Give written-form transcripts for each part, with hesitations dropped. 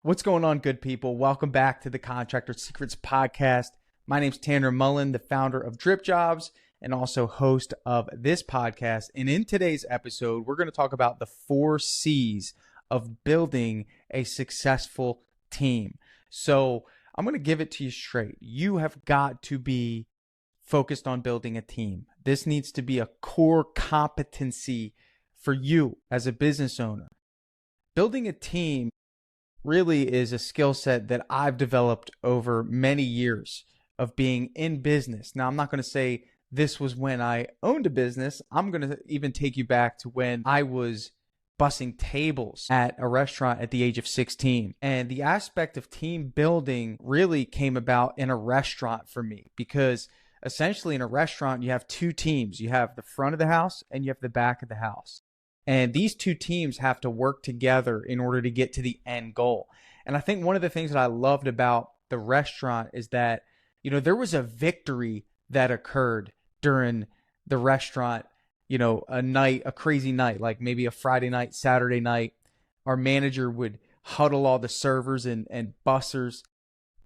What's going on, good people? Welcome back to the Contractor Secrets podcast. My name's Tanner Mullen, the founder of Drip Jobs and also host of this podcast. And in today's episode, we're going to talk about the 4 C's of building a successful team. So I'm going to give it to you straight. You have got to be focused on building a team. This needs to be a core competency for you as a business owner. Building a team really is a skill set that I've developed over many years of being in business. Now, I'm not going to say this was when I owned a business. I'm going to even take you back to when I was bussing tables at a restaurant at the age of 16. And the aspect of team building really came about in a restaurant for me, because essentially in a restaurant, you have 2 teams. You have the front of the house and you have the back of the house. And these 2 teams have to work together in order to get to the end goal. And I think one of the things that I loved about the restaurant is that, there was a victory that occurred during the restaurant, a crazy night, like maybe a Friday night, Saturday night. Our manager would huddle all the servers and bussers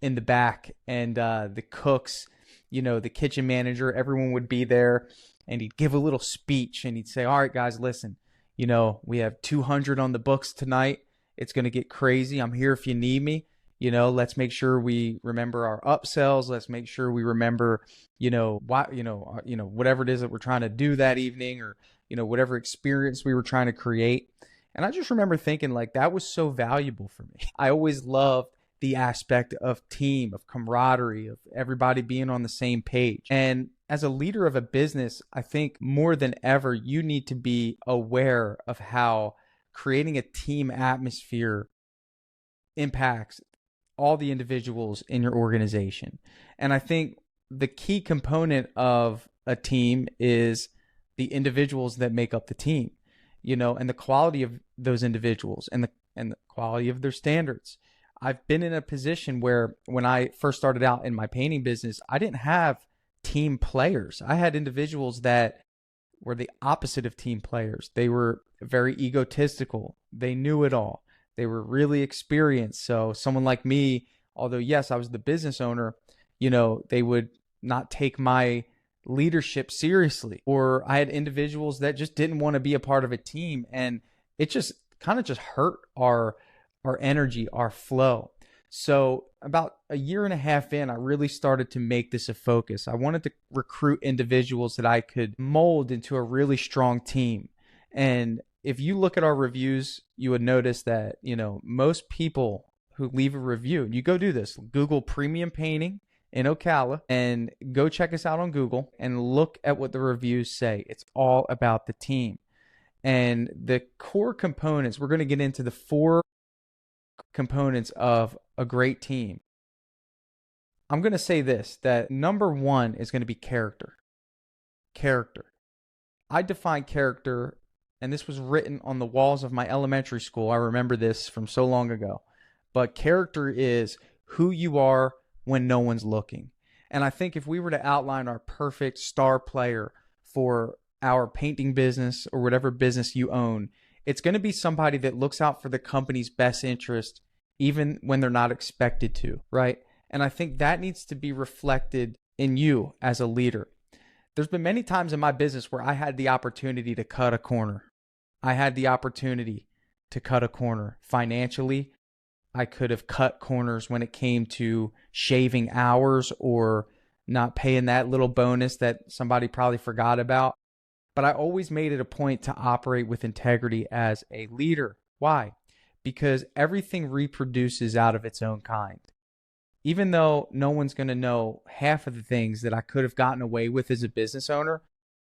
in the back, and the cooks, the kitchen manager, everyone would be there, and he'd give a little speech and he'd say, all right, guys, listen. We have 200 on the books tonight. It's going to get crazy. I'm here if you need me. Let's make sure we remember our upsells. Let's make sure we remember, whatever it is that we're trying to do that evening, or, whatever experience we were trying to create. And I just remember thinking, like, that was so valuable for me. I always loved the aspect of team, of camaraderie, of everybody being on the same page. And as a leader of a business, I think more than ever, you need to be aware of how creating a team atmosphere impacts all the individuals in your organization. And I think the key component of a team is the individuals that make up the team, and the quality of those individuals and the quality of their standards. I've been in a position where when I first started out in my painting business, I didn't have team players. I had individuals that were the opposite of team players. They were very egotistical. They knew it all. They were really experienced. So someone like me, although yes, I was the business owner, they would not take my leadership seriously. Or I had individuals that just didn't want to be a part of a team. And it just kind of hurt our energy, our flow. So about a year and a half in, I really started to make this a focus. I wanted to recruit individuals that I could mold into a really strong team. And if you look at our reviews, you would notice that, most people who leave a review, you go do this, Google premium painting in Ocala and go check us out on Google and look at what the reviews say. It's all about the team. And the core components, we're going to get into the 4 components of a great team. I'm going to say this, that number 1 is going to be character. Character. I define character, and this was written on the walls of my elementary school. I remember this from so long ago. But character is who you are when no one's looking. And I think if we were to outline our perfect star player for our painting business or whatever business you own, it's going to be somebody that looks out for the company's best interest even when they're not expected to, right? And I think that needs to be reflected in you as a leader. There's been many times in my business where I had the opportunity to cut a corner. I had the opportunity to cut a corner financially. I could have cut corners when it came to shaving hours or not paying that little bonus that somebody probably forgot about. But I always made it a point to operate with integrity as a leader. Why? Because everything reproduces out of its own kind. Even though no one's going to know half of the things that I could have gotten away with as a business owner,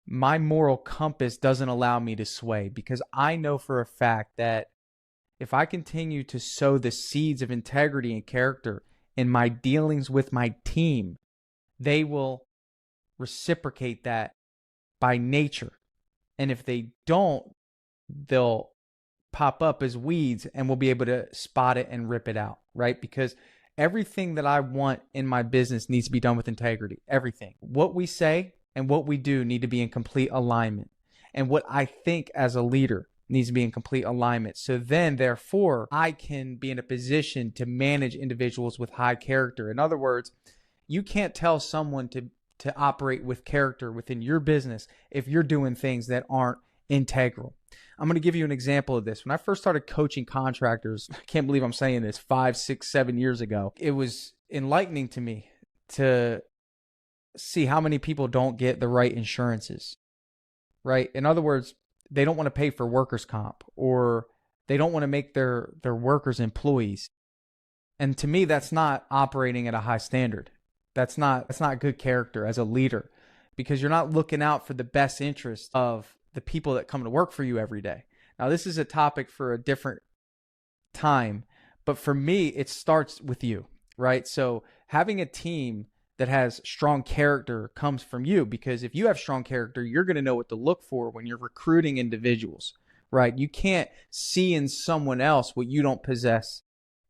my moral compass doesn't allow me to sway, because I know for a fact that if I continue to sow the seeds of integrity and character in my dealings with my team, they will reciprocate that by nature. And if they don't, they'll pop up as weeds and we'll be able to spot it and rip it out, right? Because everything that I want in my business needs to be done with integrity. Everything. What we say and what we do need to be in complete alignment. And what I think as a leader needs to be in complete alignment. So then, therefore, I can be in a position to manage individuals with high character. In other words, you can't tell someone to operate with character within your business if you're doing things that aren't integral. I'm going to give you an example of this. When I first started coaching contractors, I can't believe I'm saying this, 5, 6, 7 years ago, it was enlightening to me to see how many people don't get the right insurances, right? In other words, they don't want to pay for workers' comp, or they don't want to make their workers employees. And to me, that's not operating at a high standard. That's not good character as a leader, because you're not looking out for the best interest of the people that come to work for you every day. Now, this is a topic for a different time, but for me, it starts with you, right? So having a team that has strong character comes from you, because if you have strong character, you're going to know what to look for when you're recruiting individuals, right? You can't see in someone else what you don't possess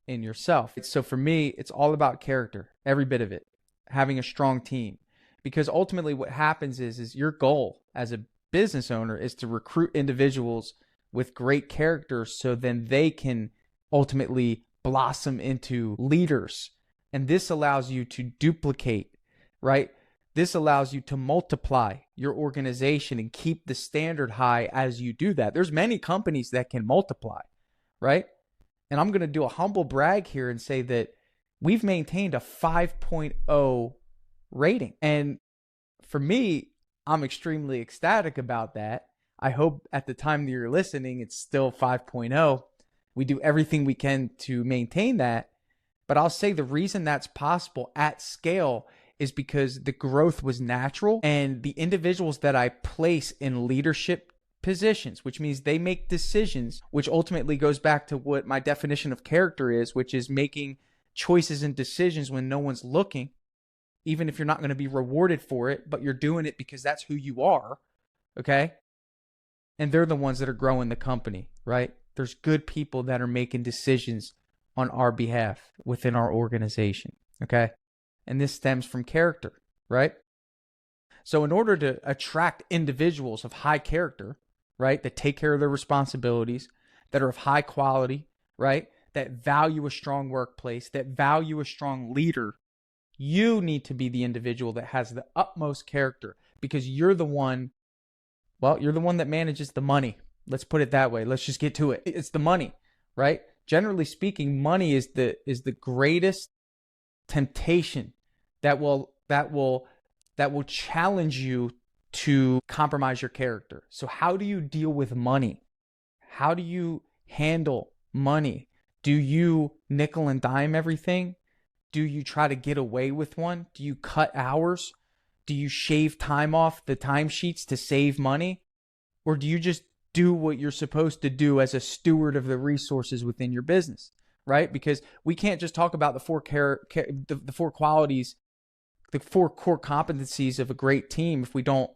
in yourself. So for me, it's all about character, every bit of it, having a strong team, because ultimately what happens is your goal as a business owner is to recruit individuals with great character, so then they can ultimately blossom into leaders. And this allows you to duplicate, right? This allows you to multiply your organization and keep the standard high as you do that. There's many companies that can multiply, right? And I'm going to do a humble brag here and say that we've maintained a 5.0 rating. And for me, I'm extremely ecstatic about that. I hope at the time that you're listening, it's still 5.0. We do everything we can to maintain that. But I'll say the reason that's possible at scale is because the growth was natural, and the individuals that I place in leadership positions, which means they make decisions, which ultimately goes back to what my definition of character is, which is making choices and decisions when no one's looking, even if you're not going to be rewarded for it, but you're doing it because that's who you are, okay? And they're the ones that are growing the company, right? There's good people that are making decisions on our behalf within our organization, okay? And this stems from character, right? So in order to attract individuals of high character, right, that take care of their responsibilities, that are of high quality, right, that value a strong workplace, that value a strong leader, you need to be the individual that has the utmost character, because you're the one, well, you're the one that manages the money. Let's put it that way. Let's just get to it. It's the money, right? Generally speaking, money is the greatest temptation that will challenge you to compromise your character. So how do you deal with money? How do you handle money? Do you nickel and dime everything? Do you try to get away with one? Do you cut hours? Do you shave time off the timesheets to save money? Or do you just do what you're supposed to do as a steward of the resources within your business, right? Because we can't just talk about the four qualities, the 4 core competencies of a great team if we don't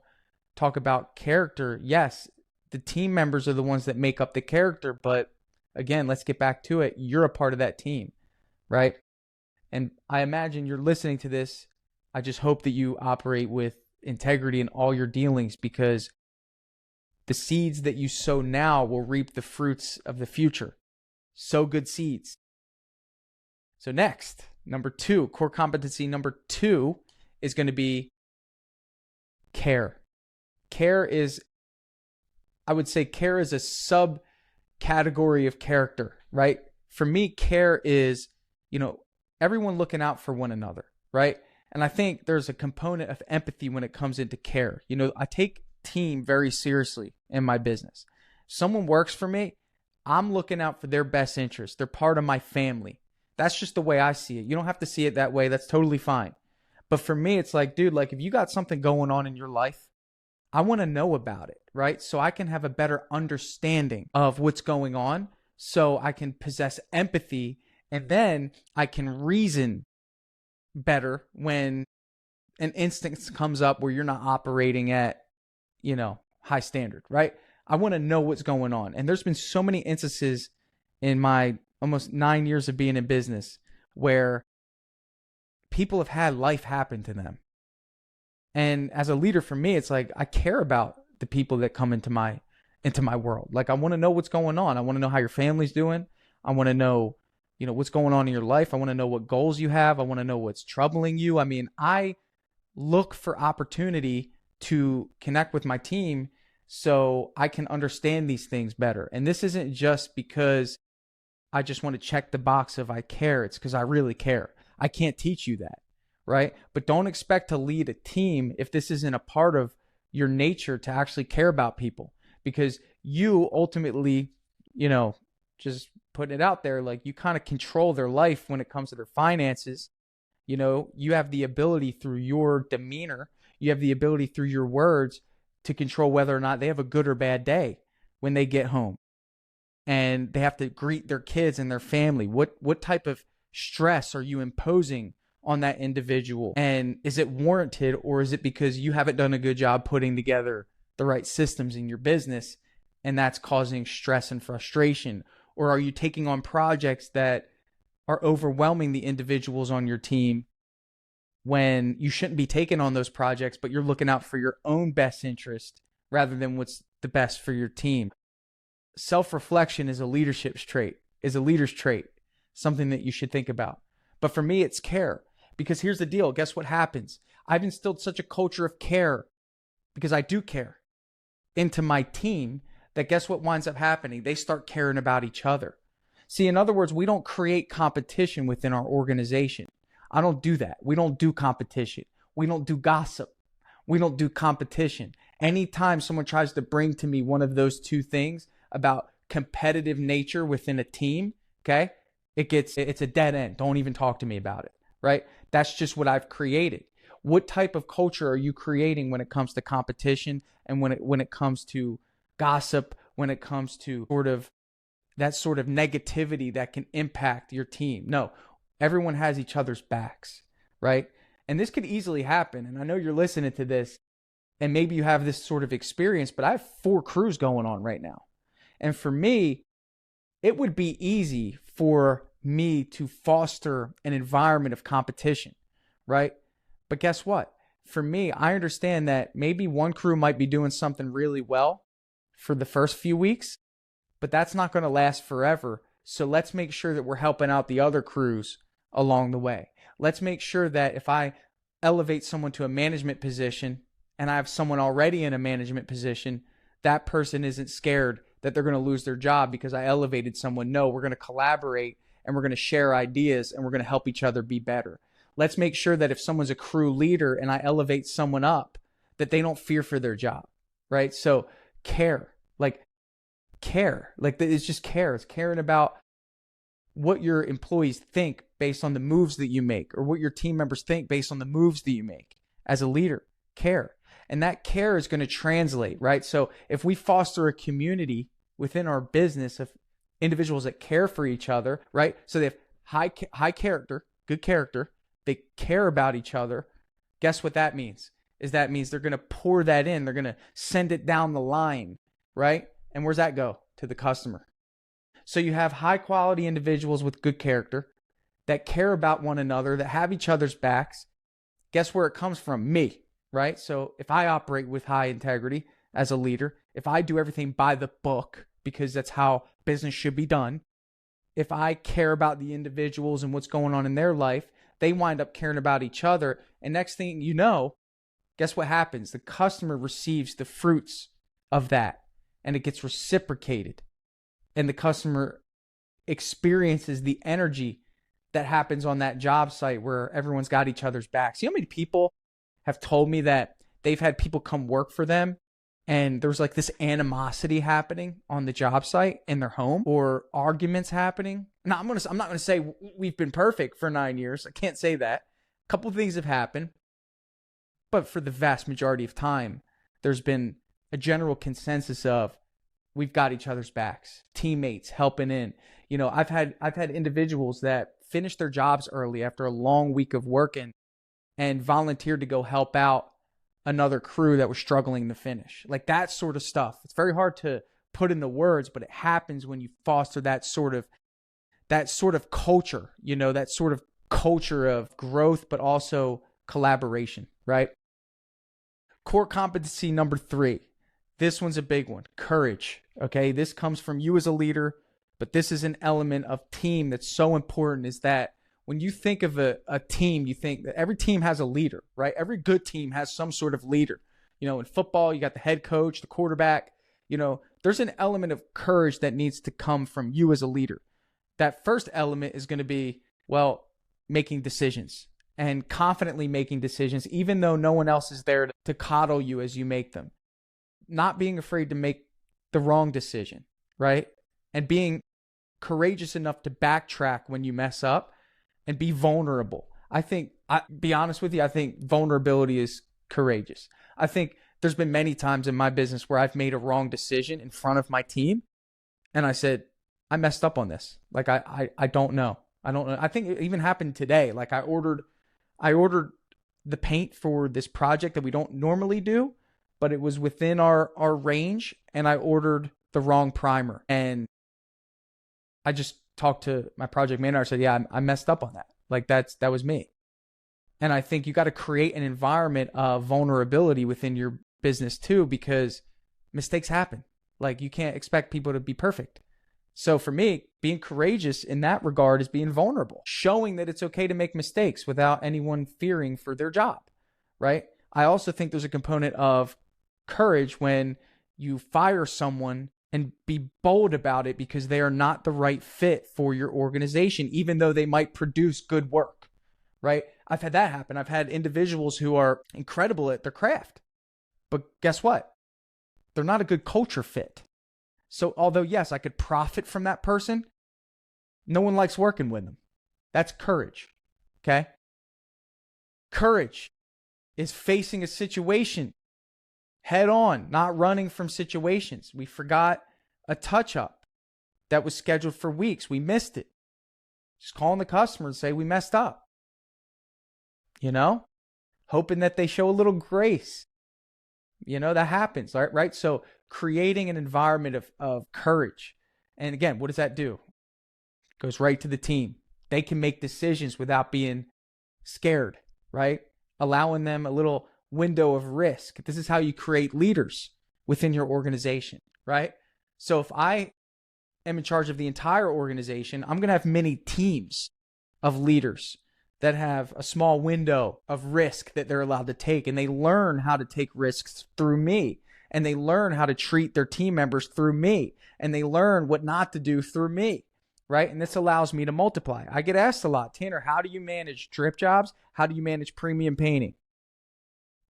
talk about character. Yes, the team members are the ones that make up the character, but again, let's get back to it. You're a part of that team, right? And I imagine you're listening to this. I just hope that you operate with integrity in all your dealings, because the seeds that you sow now will reap the fruits of the future. Sow good seeds. So next, number 2, core competency number 2 is going to be care. I would say care is a subcategory of character, right? For me, care is, everyone looking out for one another, right? And I think there's a component of empathy when it comes into care. I take team very seriously in my business. Someone works for me, I'm looking out for their best interest. They're part of my family. That's just the way I see it. You don't have to see it that way. That's totally fine. But for me, it's like, dude, if you got something going on in your life, I want to know about it, right? So I can have a better understanding of what's going on, so I can possess empathy, and then I can reason better when an instance comes up where you're not operating at, high standard, right? I want to know what's going on. And there's been so many instances in my almost 9 years of being in business where people have had life happen to them. And as a leader, for me, it's like I care about the people that come into my into my world. Like, I want to know what's going on. I want to know how your family's doing. I want to know, what's going on in your life. I want to know what goals you have. I want to know what's troubling you. I mean, I look for opportunity to connect with my team so I can understand these things better. And this isn't just because I just want to check the box of I care. It's because I really care. I can't teach you that, right? But don't expect to lead a team if this isn't a part of your nature to actually care about people, because you ultimately, just putting it out there, like, you kind of control their life when it comes to their finances. You have the ability through your demeanor, you have the ability through your words to control whether or not they have a good or bad day when they get home and they have to greet their kids and their family. What type of stress are you imposing on that individual? And is it warranted, or is it because you haven't done a good job putting together the right systems in your business and that's causing stress and frustration? Or are you taking on projects that are overwhelming the individuals on your team when you shouldn't be taking on those projects, but you're looking out for your own best interest rather than what's the best for your team? Self-reflection is a leader's trait, something that you should think about. But for me, it's care. Because here's the deal. Guess what happens? I've instilled such a culture of care, because I do care, into my team, that guess what winds up happening? They start caring about each other. See, in other words, we don't create competition within our organization. I don't do that. We don't do competition. We don't do gossip. We don't do competition. Anytime someone tries to bring to me one of those two things about competitive nature within a team, okay, it's a dead end. Don't even talk to me about it, right? That's just what I've created. What type of culture are you creating when it comes to competition, and when it comes to gossip, when it comes to that sort of negativity that can impact your team? No, everyone has each other's backs, right? And this could easily happen. And I know you're listening to this and maybe you have this sort of experience, but I have 4 crews going on right now. And for me, it would be easy for me to foster an environment of competition, right? But guess what? For me, I understand that maybe one crew might be doing something really well for the first few weeks, but that's not going to last forever. So let's make sure that we're helping out the other crews along the way. Let's make sure that if I elevate someone to a management position and I have someone already in a management position, that person isn't scared that they're going to lose their job because I elevated someone. No, we're going to collaborate and we're going to share ideas and we're going to help each other be better. Let's make sure that if someone's a crew leader and I elevate someone up, that they don't fear for their job, right? So care. It's just care. It's caring about what your employees think based on the moves that you make, or what your team members think based on the moves that you make. As a leader, care. And that care is going to translate, right? So if we foster a community within our business of individuals that care for each other, right? So they have high character, good character, they care about each other. Guess what that means? That means they're going to pour that in. They're going to send it down the line, right? And where's that go? To the customer. So you have high quality individuals with good character that care about one another, that have each other's backs. Guess where it comes from? Me, right? So if I operate with high integrity as a leader, if I do everything by the book, because that's how business should be done, if I care about the individuals and what's going on in their life, they wind up caring about each other. And next thing you know, guess what happens? The customer receives the fruits of that, and it gets reciprocated. And the customer experiences the energy that happens on that job site where everyone's got each other's backs. You know how many people have told me that they've had people come work for them and there's like this animosity happening on the job site in their home, or arguments happening? Now, I'm not going to say we've been perfect for 9 years. I can't say that. A couple of things have happened, but for the vast majority of time, there's been a general consensus of we've got each other's backs, teammates helping in. I've had individuals that finished their jobs early after a long week of working and volunteered to go help out another crew that was struggling to finish. Like that sort of stuff. It's very hard to put in the words, but it happens when you foster that sort of culture, that sort of culture of growth, but also collaboration, right? Core competency number 3, This one's a big one. Courage. Okay. This comes from you as a leader, but this is an element of team that's so important, is that when you think of a team, you think that every team has a leader, right? Every good team has some sort of leader. In football, you got the head coach, the quarterback. There's an element of courage that needs to come from you as a leader. That first element is going to be, making decisions and confidently making decisions, even though no one else is there to coddle you as you make them. Not being afraid to make the wrong decision, right? And being courageous enough to backtrack when you mess up and be vulnerable. Be honest with you, I think vulnerability is courageous. I think there's been many times in my business where I've made a wrong decision in front of my team, and I said, I messed up on this. Like, I don't know. I don't know. I think it even happened today. Like, I ordered the paint for this project that we don't normally do, but it was within our range, and I ordered the wrong primer. And I just talked to my project manager. I said, yeah, I messed up on that. Like, that was me. And I think you got to create an environment of vulnerability within your business too, because mistakes happen. Like, you can't expect people to be perfect. So for me, being courageous in that regard is being vulnerable, showing that it's okay to make mistakes without anyone fearing for their job, right? I also think there's a component of courage when you fire someone and be bold about it because they are not the right fit for your organization, even though they might produce good work, right? I've had that happen. I've had individuals who are incredible at their craft, but guess what? They're not a good culture fit. So although, yes, I could profit from that person, no one likes working with them. That's courage, okay? Courage is facing a situation head on, not running from situations. We forgot a touch-up that was scheduled for weeks. We missed it. Just calling the customer and say, we messed up. Hoping that they show a little grace. That happens, right? So creating an environment of courage. And again, what does that do? It goes right to the team. They can make decisions without being scared, right? Allowing them a little window of risk. This is how you create leaders within your organization, right? So if I am in charge of the entire organization, I'm going to have many teams of leaders that have a small window of risk that they're allowed to take, and they learn how to take risks through me, and they learn how to treat their team members through me, and they learn what not to do through me, right? And this allows me to multiply. I get asked a lot, Tanner, how do you manage drip jobs? How do you manage premium painting?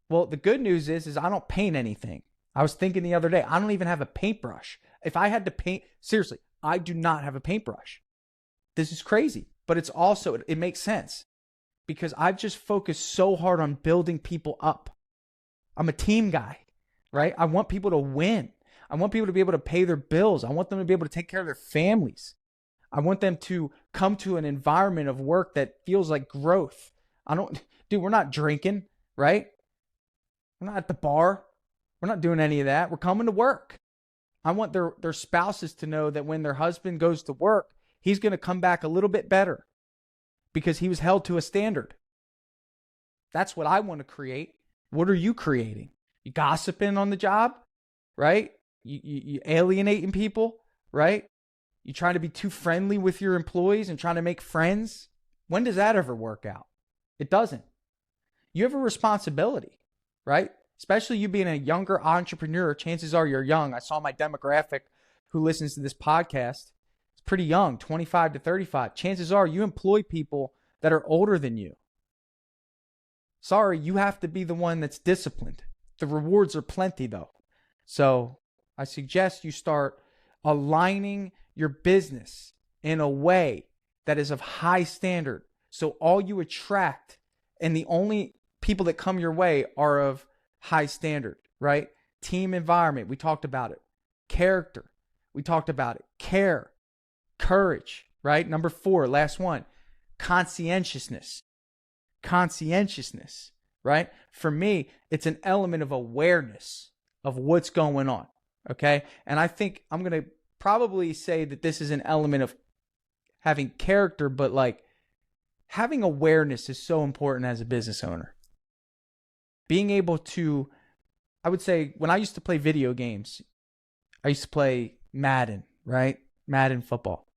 Well, the good news is I don't paint anything. I was thinking the other day, I don't even have a paintbrush. If I had to paint, seriously, I do not have a paintbrush. This is crazy, but it's also, it makes sense because I've just focused so hard on building people up. I'm a team guy, right? I want people to win. I want people to be able to pay their bills. I want them to be able to take care of their families. I want them to come to an environment of work that feels like growth. We're not drinking, right? We're not at the bar. We're not doing any of that. We're coming to work. I want their spouses to know that when their husband goes to work, he's going to come back a little bit better because he was held to a standard. That's what I want to create. What are you creating? You gossiping on the job, right? You alienating people, right? You trying to be too friendly with your employees and trying to make friends. When does that ever work out? It doesn't. You have a responsibility, right? Especially you being a younger entrepreneur. Chances are you're young. I saw my demographic who listens to this podcast. It's pretty young, 25 to 35. Chances are you employ people that are older than you. Sorry, you have to be the one that's disciplined. The rewards are plenty though. So I suggest you start aligning your business in a way that is of high standard. So all you attract and the only people that come your way are of high standard, right? Team environment, we talked about it. Character, we talked about it. Care, courage, right? Number 4, last one, conscientiousness. Conscientiousness, right? For me, it's an element of awareness of what's going on, okay? And I think I'm going to probably say that this is an element of having character, but like having awareness is so important as a business owner. Being able to I would say when I used to play video games, I used to play Madden, right? Madden football.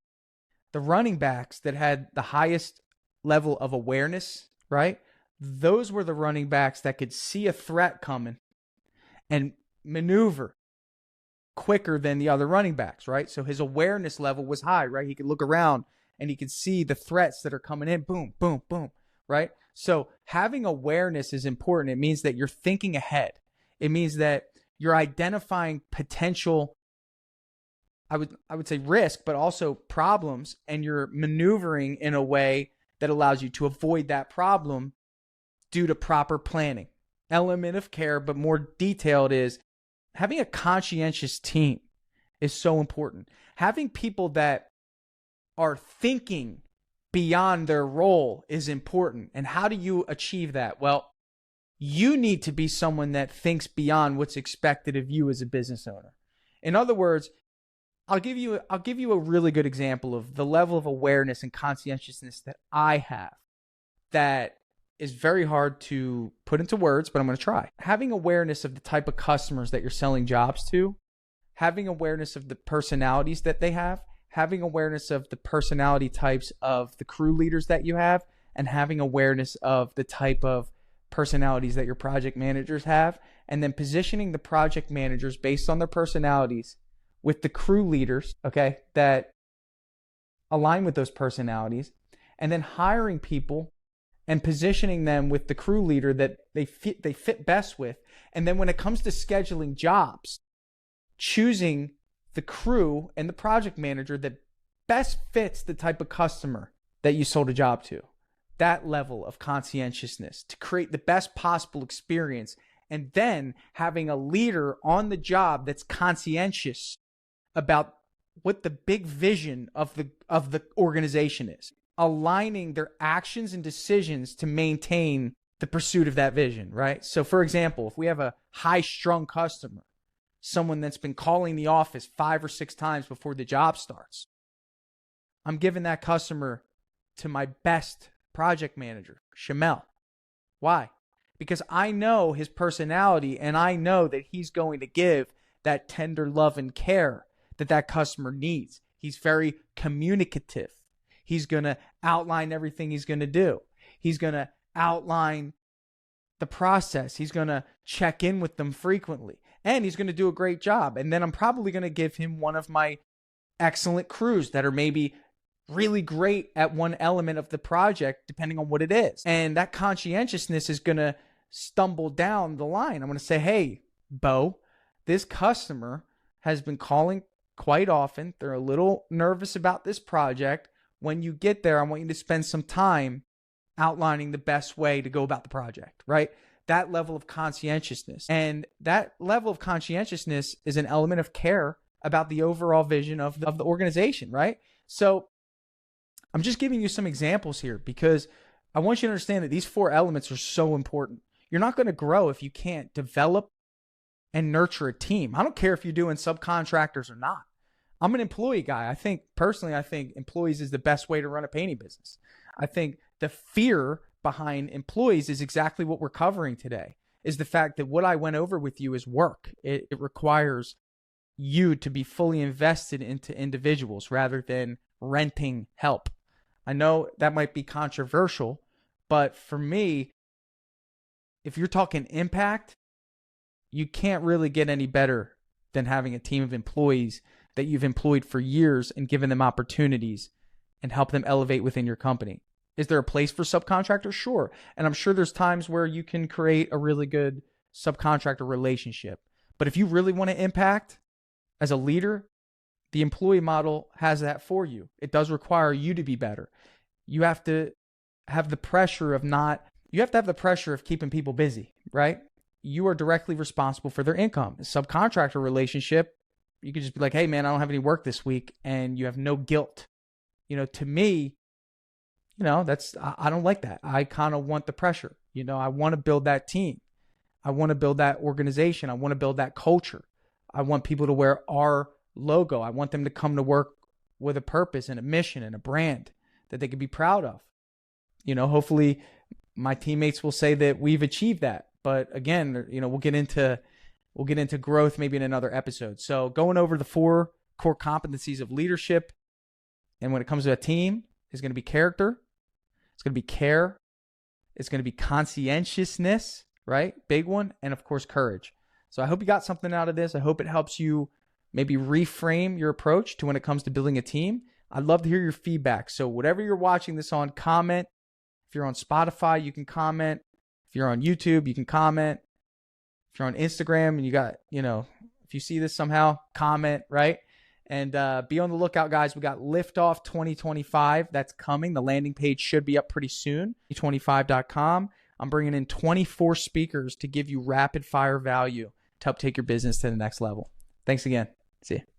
The running backs that had the highest level of awareness, right? Those were the running backs that could see a threat coming and maneuver quicker than the other running backs, right? So his awareness level was high, right? He could look around and he could see the threats that are coming in. Boom, boom, boom, right? So having awareness is important. It means that you're thinking ahead. It means that you're identifying potential, I would say risk, but also problems, and you're maneuvering in a way that allows you to avoid that problem due to proper planning. Element of care, but more detailed, is having a conscientious team is so important. Having people that are thinking beyond their role is important. And how do you achieve that? Well, you need to be someone that thinks beyond what's expected of you as a business owner. In other words, I'll give you a really good example of the level of awareness and conscientiousness that I have that is very hard to put into words, but I'm going to try. Having awareness of the type of customers that you're selling jobs to, having awareness of the personalities that they have, having awareness of the personality types of the crew leaders that you have, and having awareness of the type of personalities that your project managers have, and then positioning the project managers based on their personalities with the crew leaders, okay, that align with those personalities, and then hiring people and positioning them with the crew leader that they fit best with. And then when it comes to scheduling jobs, choosing the crew and the project manager that best fits the type of customer that you sold a job to. That level of conscientiousness to create the best possible experience, and then having a leader on the job that's conscientious about what the big vision of the organization is, aligning their actions and decisions to maintain the pursuit of that vision, right? So for example, if we have a high-strung customer, someone that's been calling the office 5 or 6 times before the job starts, I'm giving that customer to my best project manager, Shamel. Why? Because I know his personality, and I know that he's going to give that tender love and care that customer needs. He's very communicative. He's going to outline everything he's going to do. He's going to outline the process. He's going to check in with them frequently, and he's going to do a great job. And then I'm probably going to give him one of my excellent crews that are maybe really great at one element of the project, depending on what it is. And that conscientiousness is going to stumble down the line. I'm going to say, hey, Bo, this customer has been calling quite often. They're a little nervous about this project. When you get there, I want you to spend some time outlining the best way to go about the project, right? That level of conscientiousness. And that level of conscientiousness is an element of care about the overall vision of the organization, right? So I'm just giving you some examples here because I want you to understand that these 4 elements are so important. You're not going to grow if you can't develop and nurture a team. I don't care if you're doing subcontractors or not. I'm an employee guy. I think employees is the best way to run a painting business. I think the fear behind employees is exactly what we're covering today, is the fact that what I went over with you is work. It requires you to be fully invested into individuals rather than renting help. I know that might be controversial, but for me, if you're talking impact, you can't really get any better than having a team of employees that you've employed for years and given them opportunities and help them elevate within your company. Is there a place for subcontractors? Sure. And I'm sure there's times where you can create a really good subcontractor relationship. But if you really want to impact as a leader, the employee model has that for you. It does require you to be better. You have to have the pressure of keeping people busy, right? You are directly responsible for their income. A subcontractor relationship, you could just be like, hey man, I don't have any work this week, and you have no guilt. To me, I don't like that. I kind of want the pressure. I want to build that team. I want to build that organization. I want to build that culture. I want people to wear our logo. I want them to come to work with a purpose and a mission and a brand that they could be proud of. Hopefully my teammates will say that we've achieved that. But again, we'll get into We'll get into growth maybe in another episode. So going over the 4 core competencies of leadership, and when it comes to a team, is going to be character, it's going to be care, it's going to be conscientiousness, right? Big one. And of course, courage. So I hope you got something out of this. I hope it helps you maybe reframe your approach to when it comes to building a team. I'd love to hear your feedback. So whatever you're watching this on, comment. If you're on Spotify, you can comment. If you're on YouTube, you can comment. If you're on Instagram and you got, if you see this somehow, comment, right? And be on the lookout, guys. We got Liftoff 2025. That's coming. The landing page should be up pretty soon. 25.com. I'm bringing in 24 speakers to give you rapid fire value to help take your business to the next level. Thanks again. See you.